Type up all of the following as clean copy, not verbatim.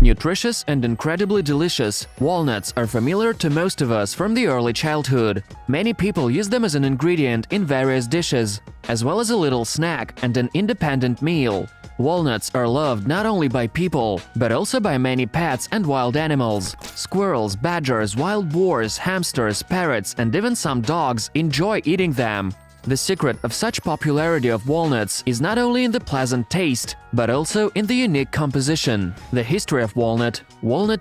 Nutritious and incredibly delicious, walnuts are familiar to most of us from the early childhood. Many people use them as an ingredient in various dishes, as well as a little snack and an independent meal. Walnuts are loved not only by people, but also by many pets and wild animals. Squirrels, badgers, wild boars, hamsters, parrots, and even some dogs enjoy eating them. The secret of such popularity of walnuts is not only in the pleasant taste, but also in the unique composition. The history of walnut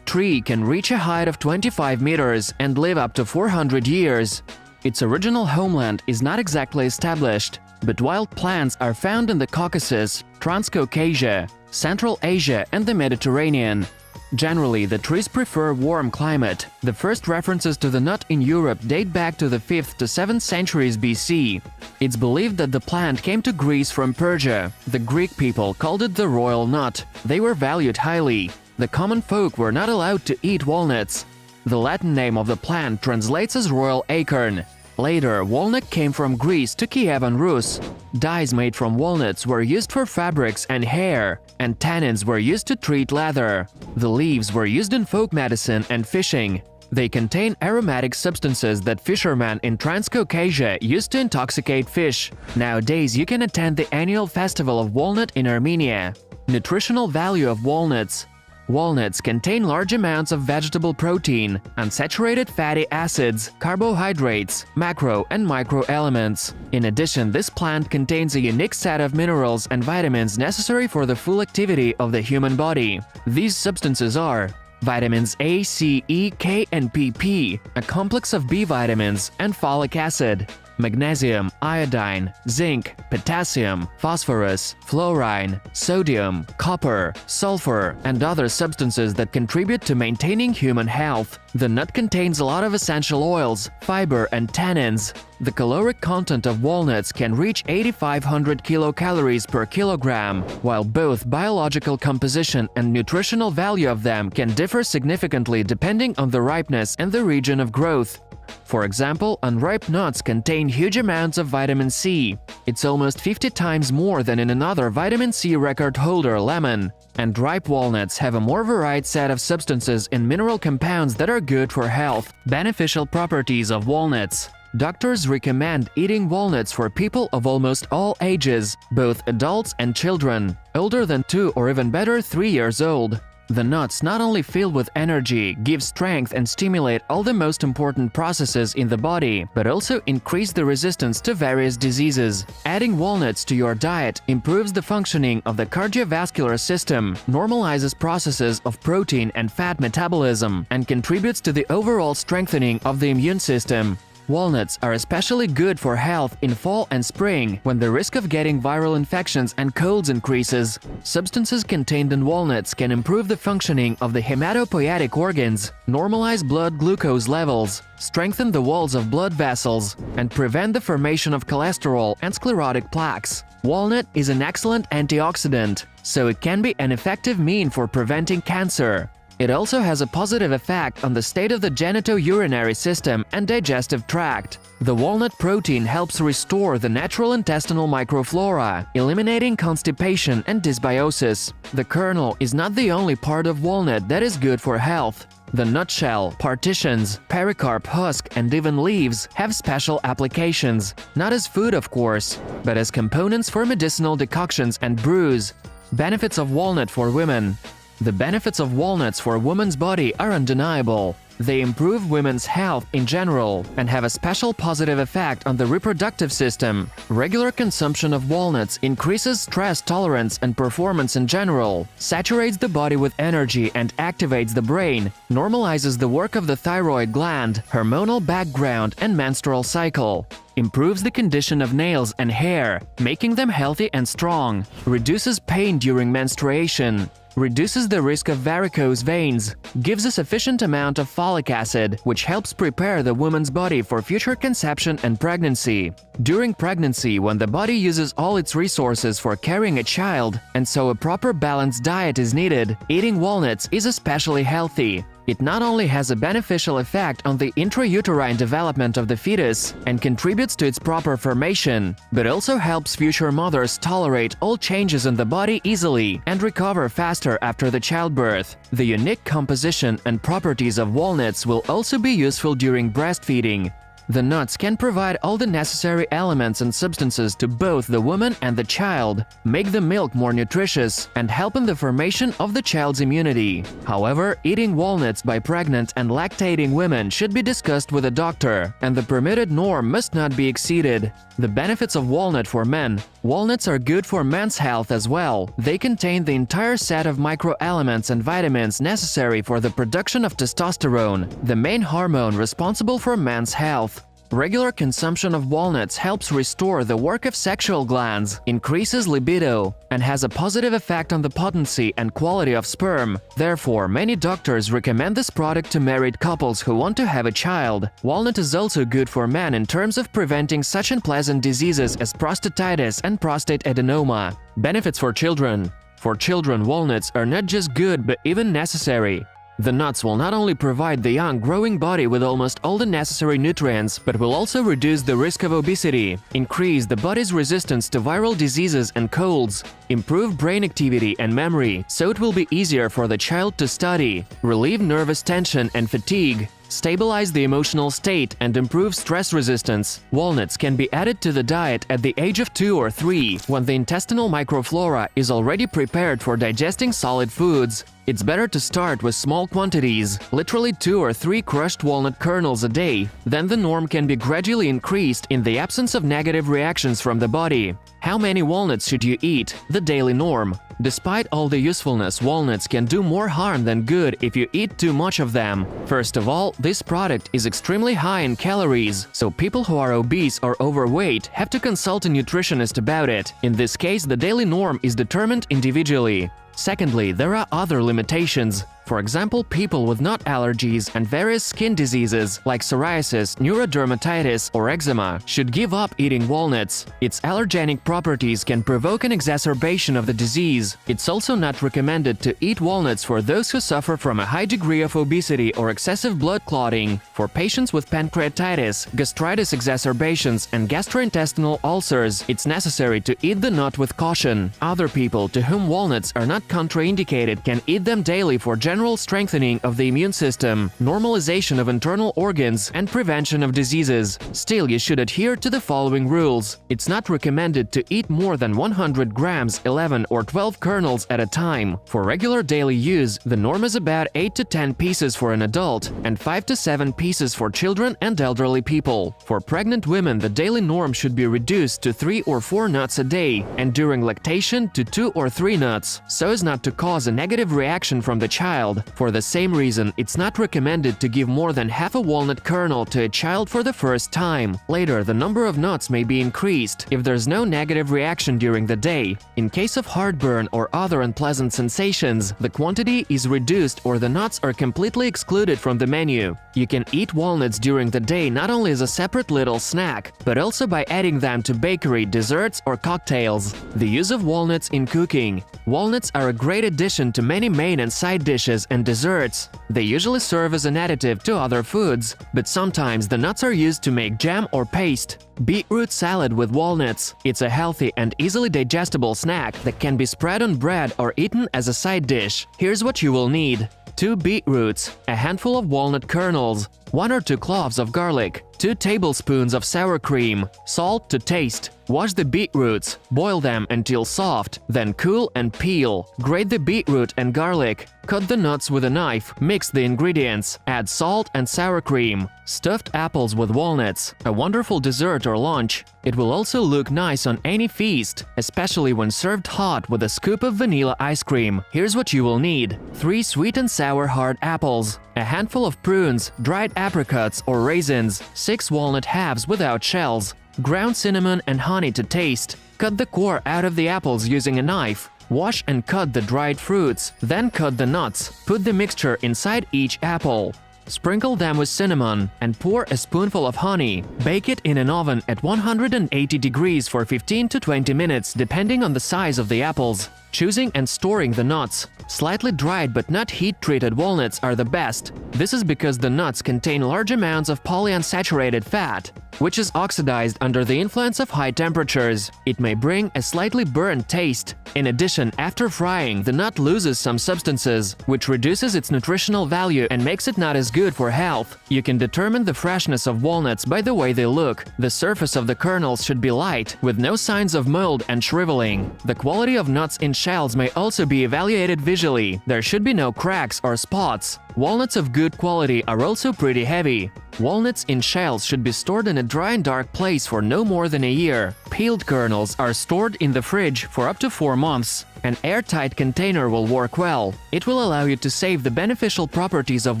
tree can reach a height of 25 meters and live up to 400 years. Its original homeland is not exactly established, but wild plants are found in the Caucasus, Transcaucasia, Central Asia, and the Mediterranean. Generally, the trees prefer warm climate. The first references to the nut in Europe date back to the 5th to 7th centuries BC. It's believed that the plant came to Greece from Persia. The Greek people called it the royal nut. They were valued highly. The common folk were not allowed to eat walnuts. The Latin name of the plant translates as royal acorn. Later, walnut came from Greece to Kiev and Rus. Dyes made from walnuts were used for fabrics and hair, and tannins were used to treat leather. The leaves were used in folk medicine and fishing. They contain aromatic substances that fishermen in Transcaucasia used to intoxicate fish. Nowadays, you can attend the annual festival of walnut in Armenia. Nutritional value of walnuts. Walnuts contain large amounts of vegetable protein, unsaturated fatty acids, carbohydrates, macro and micro elements. In addition, this plant contains a unique set of minerals and vitamins necessary for the full activity of the human body. These substances are vitamins A, C, E, K, and PP, a complex of B vitamins, and folic acid, magnesium, iodine, zinc, potassium, phosphorus, fluorine, sodium, copper, sulfur, and other substances that contribute to maintaining human health. The nut contains a lot of essential oils, fiber, and tannins. The caloric content of walnuts can reach 8,500 kilocalories per kilogram, while both biological composition and nutritional value of them can differ significantly depending on the ripeness and the region of growth. For example, unripe nuts contain huge amounts of vitamin C. It's almost 50 times more than in another vitamin C record holder, lemon. And ripe walnuts have a more varied set of substances and mineral compounds that are good for health. Beneficial properties of walnuts. Doctors recommend eating walnuts for people of almost all ages, both adults and children, older than 2 or even better 3 years old. The nuts not only fill with energy, give strength and stimulate all the most important processes in the body, but also increase the resistance to various diseases. Adding walnuts to your diet improves the functioning of the cardiovascular system, normalizes processes of protein and fat metabolism, and contributes to the overall strengthening of the immune system. Walnuts are especially good for health in fall and spring, when the risk of getting viral infections and colds increases. Substances contained in walnuts can improve the functioning of the hematopoietic organs, normalize blood glucose levels, strengthen the walls of blood vessels, and prevent the formation of cholesterol and sclerotic plaques. Walnut is an excellent antioxidant, so it can be an effective means for preventing cancer. It also has a positive effect on the state of the genitourinary system and digestive tract. The walnut protein helps restore the natural intestinal microflora, eliminating constipation and dysbiosis. The kernel is not the only part of walnut that is good for health. The nutshell, partitions, pericarp husk, and even leaves have special applications, not as food of course, but as components for medicinal decoctions and brews. Benefits of walnut for women. The benefits of walnuts for a woman's body are undeniable. They improve women's health in general and have a special positive effect on the reproductive system. Regular consumption of walnuts increases stress tolerance and performance in general, saturates the body with energy and activates the brain, normalizes the work of the thyroid gland, hormonal background, and menstrual cycle. Improves the condition of nails and hair, making them healthy and strong. Reduces pain during menstruation. Reduces the risk of varicose veins, gives a sufficient amount of folic acid, which helps prepare the woman's body for future conception and pregnancy. During pregnancy, when the body uses all its resources for carrying a child, and so a proper balanced diet is needed, eating walnuts is especially healthy. It not only has a beneficial effect on the intrauterine development of the fetus and contributes to its proper formation, but also helps future mothers tolerate all changes in the body easily and recover faster after the childbirth. The unique composition and properties of walnuts will also be useful during breastfeeding. The nuts can provide all the necessary elements and substances to both the woman and the child, make the milk more nutritious, and help in the formation of the child's immunity. However, eating walnuts by pregnant and lactating women should be discussed with a doctor, and the permitted norm must not be exceeded. The benefits of walnut for men. Walnuts are good for men's health as well. They contain the entire set of microelements and vitamins necessary for the production of testosterone, the main hormone responsible for men's health. Regular consumption of walnuts helps restore the work of sexual glands, increases libido, and has a positive effect on the potency and quality of sperm. Therefore, many doctors recommend this product to married couples who want to have a child. Walnut is also good for men in terms of preventing such unpleasant diseases as prostatitis and prostate adenoma. Benefits for children. For children, walnuts are not just good but even necessary. The nuts will not only provide the young growing body with almost all the necessary nutrients, but will also reduce the risk of obesity, increase the body's resistance to viral diseases and colds, improve brain activity and memory, so it will be easier for the child to study, relieve nervous tension and fatigue, stabilize the emotional state and improve stress resistance. Walnuts can be added to the diet at the age of 2 or 3, when the intestinal microflora is already prepared for digesting solid foods. It's better to start with small quantities, literally 2 or 3 crushed walnut kernels a day, then the norm can be gradually increased in the absence of negative reactions from the body. How many walnuts should you eat? The daily norm. Despite all the usefulness, walnuts can do more harm than good if you eat too much of them. First of all, this product is extremely high in calories, so people who are obese or overweight have to consult a nutritionist about it. In this case, the daily norm is determined individually. Secondly, there are other limitations. For example, people with nut allergies and various skin diseases like psoriasis, neurodermatitis, or eczema should give up eating walnuts. Its allergenic properties can provoke an exacerbation of the disease. It's also not recommended to eat walnuts for those who suffer from a high degree of obesity or excessive blood clotting. For patients with pancreatitis, gastritis exacerbations, and gastrointestinal ulcers, it's necessary to eat the nut with caution. Other people to whom walnuts are not contraindicated can eat them daily for general strengthening of the immune system, normalization of internal organs, and prevention of diseases. Still, you should adhere to the following rules. It's not recommended to eat more than 100 grams, 11 or 12 kernels at a time. For regular daily use, the norm is about 8 to 10 pieces for an adult and 5 to 7 pieces for children and elderly people. For pregnant women, the daily norm should be reduced to 3 or 4 nuts a day, and during lactation to 2 or 3 nuts, so as not to cause a negative reaction from the child. For the same reason, it's not recommended to give more than half a walnut kernel to a child for the first time. Later, the number of nuts may be increased if there's no negative reaction during the day. In case of heartburn or other unpleasant sensations, the quantity is reduced or the nuts are completely excluded from the menu. You can eat walnuts during the day not only as a separate little snack, but also by adding them to bakery, desserts, or cocktails. The use of walnuts in cooking. Walnuts are a great addition to many main and side dishes and desserts. They usually serve as an additive to other foods, but sometimes the nuts are used to make jam or paste. Beetroot salad with walnuts. It's a healthy and easily digestible snack that can be spread on bread or eaten as a side dish. Here's what you will need. 2 beetroots, a handful of walnut kernels, 1 or 2 cloves of garlic, 2 tablespoons of sour cream, salt to taste. Wash the beetroots, boil them until soft, then cool and peel. Grate the beetroot and garlic. Cut the nuts with a knife, mix the ingredients, add salt and sour cream. Stuffed apples with walnuts, a wonderful dessert or lunch. It will also look nice on any feast, especially when served hot with a scoop of vanilla ice cream. Here's what you will need. 3 sweet and sour hard apples, a handful of prunes, dried apricots or raisins, 6 walnut halves without shells, ground cinnamon and honey to taste. Cut the core out of the apples using a knife. Wash and cut the dried fruits, then cut the nuts. Put the mixture inside each apple. Sprinkle them with cinnamon and pour a spoonful of honey. Bake it in an oven at 180 degrees for 15 to 20 minutes depending on the size of the apples. Choosing and storing the nuts. Slightly dried but not heat-treated walnuts are the best. This is because the nuts contain large amounts of polyunsaturated fat, which is oxidized under the influence of high temperatures. It may bring a slightly burnt taste. In addition, after frying, the nut loses some substances, which reduces its nutritional value and makes it not as good for health. You can determine the freshness of walnuts by the way they look. The surface of the kernels should be light, with no signs of mold and shriveling. The quality of nuts in shells may also be evaluated visually. There should be no cracks or spots. Walnuts of good quality are also pretty heavy. Walnuts in shells should be stored in a dry and dark place for no more than a year. Peeled kernels are stored in the fridge for up to 4 months. An airtight container will work well. It will allow you to save the beneficial properties of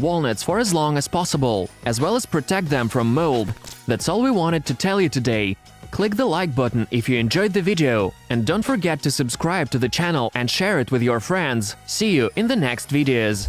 walnuts for as long as possible, as well as protect them from mold. That's all we wanted to tell you today. Click the like button if you enjoyed the video, and don't forget to subscribe to the channel and share it with your friends. See you in the next videos.